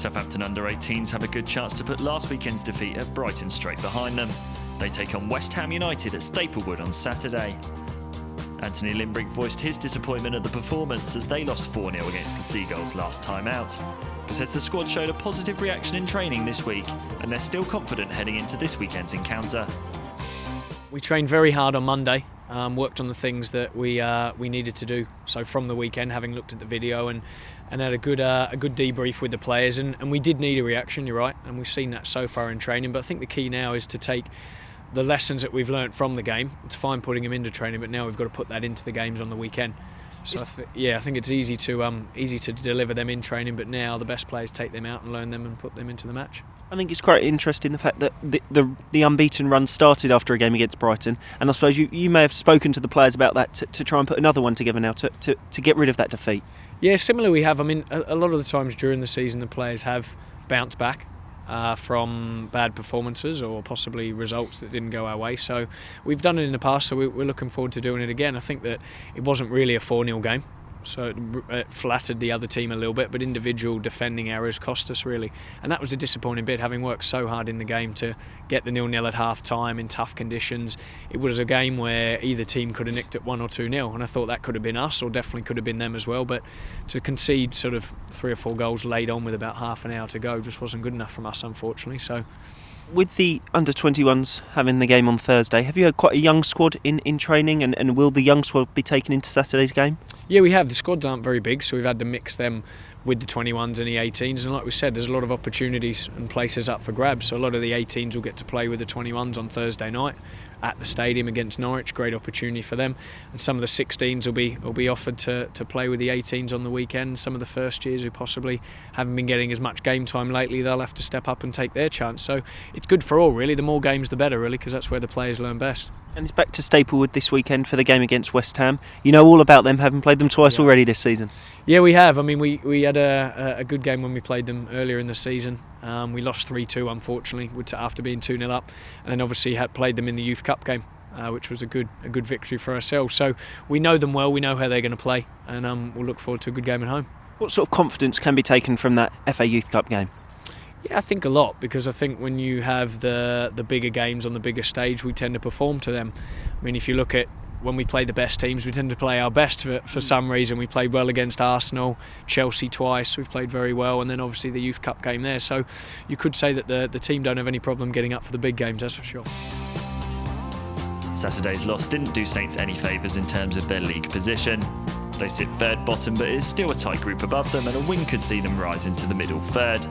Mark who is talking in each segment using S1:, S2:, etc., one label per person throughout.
S1: Southampton under-18s have a good chance to put last weekend's defeat at Brighton straight behind them. They take on West Ham United at Staplewood on Saturday. Anthony Limbrick voiced his disappointment at the performance as they lost 4-0 against the Seagulls last time out, but says the squad showed a positive reaction in training this week and they're still confident heading into this weekend's encounter.
S2: We trained very hard on Monday, worked on the things that we needed to do. So from the weekend, having looked at the video and had a good debrief with the players, and we did need a reaction, you're right, and we've seen that so far in training. But I think the key now is to take the lessons that we've learnt from the game. It's fine putting them into training, but now we've got to put that into the games on the weekend. So I think it's easy to deliver them in training, but now the best players take them out and learn them and put them into the match.
S3: I think it's quite interesting the fact that the unbeaten run started after a game against Brighton, and I suppose you may have spoken to the players about that to try and put another one together now to get rid of that defeat.
S2: Yeah, similar we have. I mean, a lot of the times during the season the players have bounced back from bad performances or possibly results that didn't go our way. So we've done it in the past, so we're looking forward to doing it again. I think that it wasn't really a 4-0 game, so it flattered the other team a little bit, but individual defending errors cost us really, and that was a disappointing bit, having worked so hard in the game to get the 0-0 at half time in tough conditions. It was a game where either team could have nicked it 1 or 2-0, and I thought that could have been us, or definitely could have been them as well, but to concede sort of 3 or 4 goals late on with about half an hour to go just wasn't good enough from us, unfortunately. So
S3: with the under-21s having the game on Thursday, have you had quite a young squad in training, and will the young squad be taken into Saturday's game?
S2: Yeah, we have. The squads aren't very big, so we've had to mix them with the 21s and the 18s, and like we said, there's a lot of opportunities and places up for grabs, so a lot of the 18s will get to play with the 21s on Thursday night at the stadium against Norwich. Great opportunity for them, and some of the 16s will be offered to play with the 18s on the weekend. Some of the first years who possibly haven't been getting as much game time lately, they'll have to step up and take their chance. So it's good for all really. The more games the better really, because that's where the players learn best.
S3: And it's back to Staplewood this weekend for the game against West Ham. You know all about them, having played them twice already this season.
S2: Yeah, we have. I mean, we had a good game when we played them earlier in the season. We lost 3-2 unfortunately after being 2-0 up, and then obviously had played them in the Youth Cup game, which was a good victory for ourselves. So we know them well, we know how they're going to play, and we'll look forward to a good game at home. What
S3: sort of confidence can be taken from that FA Youth Cup game?
S2: Yeah, I think a lot, because I think when you have the bigger games on the bigger stage, we tend to perform to them. I mean, if you look at when we play the best teams, we tend to play our best for some reason. We played well against Arsenal, Chelsea twice, we've played very well, and then obviously the Youth Cup game there. So you could say that the team don't have any problem getting up for the big games, that's for sure.
S1: Saturday's loss didn't do Saints any favours in terms of their league position. They sit third bottom, but it is still a tight group above them, and a win could see them rise into the middle third.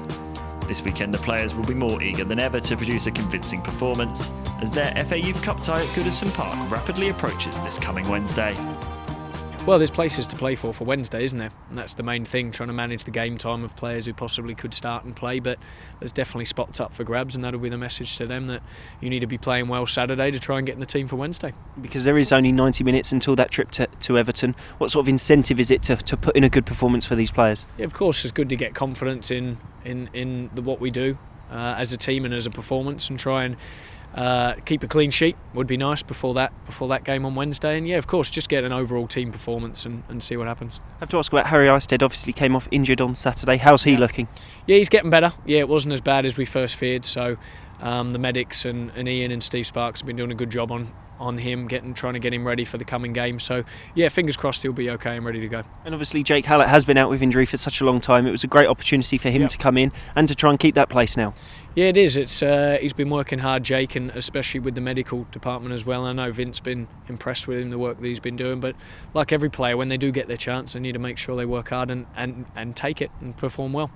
S1: This weekend the players will be more eager than ever to produce a convincing performance as their FA Youth Cup tie at Goodison Park rapidly approaches this coming Wednesday.
S2: Well, there's places to play for Wednesday, isn't there? And that's the main thing, trying to manage the game time of players who possibly could start and play, but there's definitely spots up for grabs, and that'll be the message to them, that you need to be playing well Saturday to try and get in the team for Wednesday.
S3: Because there is only 90 minutes until that trip to Everton. What sort of incentive is it to put in a good performance for these players?
S2: Yeah, of course, it's good to get confidence in what we do as a team and as a performance, and try and keep a clean sheet would be nice before that game on Wednesday. And yeah, of course, just get an overall team performance and see what happens.
S3: I have to ask about Harry Isted. Obviously came off injured on Saturday. How's he looking?
S2: Yeah, he's getting better. Yeah, it wasn't as bad as we first feared, so the medics and Ian and Steve Sparks have been doing a good job on him, trying to get him ready for the coming game. So yeah, fingers crossed he'll be okay and ready to go.
S3: And obviously Jake Hallett has been out with injury for such a long time. It was a great opportunity for him to come in and to try and keep that place now.
S2: Yeah, it is. He's been working hard, Jake, and especially with the medical department as well. I know Vince's been impressed with him, the work that he's been doing, but like every player, when they do get their chance, they need to make sure they work hard and take it and perform well.